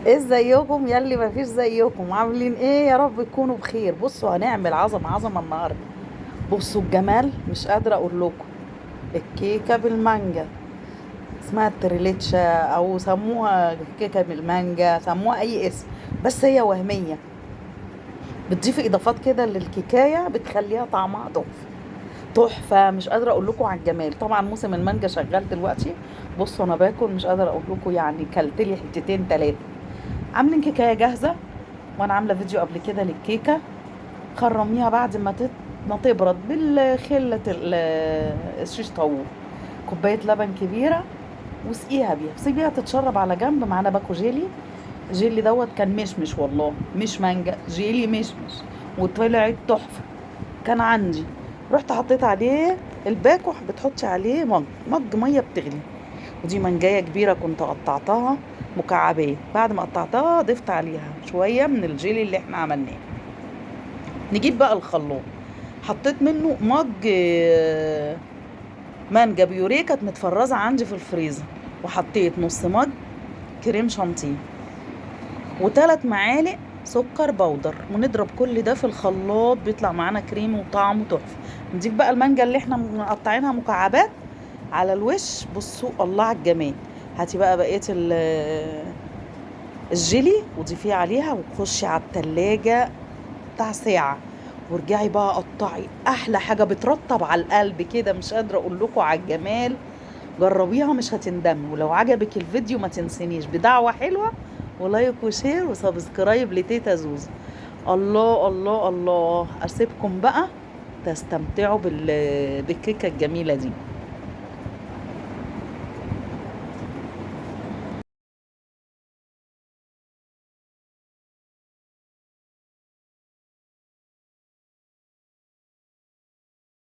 ازيكم ياللي مفيش زيكم؟ عاملين ايه؟ يا رب تكونوا بخير. بصوا هنعمل عظمة النهاردة. بصوا الجمال، مش قادرة اقول لكم. الكيكة بالمانجا، اسمها التريليتشا او سموها كيكة بالمانجا، سموها اي اسم، بس هي وهمية. بتضيفي اضافات كده للكيكاية بتخليها طعمها تحفة تحفة. مش قادرة اقول لكم على الجمال. طبعا موسم المانجا شغال دلوقتي. بصوا انا باكل مش قادرة اقول لكم، يعني كلت لي حتتين تلاتة. عاملين كيكاية جاهزة، وانا عامله فيديو قبل كده للكيكه. خرميها بعد ما تبرد بالخله الشيش طاووق. كوبايه لبن كبيره، وسقيها بيها، سيبيها تتشرب على جنب. معانا باكو جيلي. جيلي دوت كان مشمش، والله مش مانجا، جيلي مشمش، وطلعت تحفه. كان عندي، رحت حطيت عليه الباكو. بتحطي عليه مج ميه بتغلي. ودي منجايه كبيره كنت قطعتها مكعبات. بعد ما قطعتها ضفت عليها شويه من الجيلي اللي احنا عملناه. نجيب بقى الخلاط. حطيت منه مج مانجا بيوريه كانت متفرزه عندي في الفريزر. وحطيت نص مج كريم شانتيه، وثلاث معالق سكر بودر. ونضرب كل ده في الخلاط، بيطلع معانا كريمي وطعمه تحفه. نضيف بقى المانجا اللي احنا مقطعينها مكعبات على الوش. بصوا الله على الجمال. هاتي بقى بقيه الجيلي وضيفيه عليها، وخشي على التلاجة بتاع ساعة. وارجعي بقى قطعي. احلى حاجة بترطب على القلب كده، مش قادرة اقول لكم على الجمال. جربيها مش هتندمي. ولو عجبك الفيديو ما تنسينيش بدعوة حلوة ولايك وشير وسبسكرايب لتيتا زوزو. الله الله الله. اسيبكم بقى تستمتعوا بالكيكة الجميلة دي.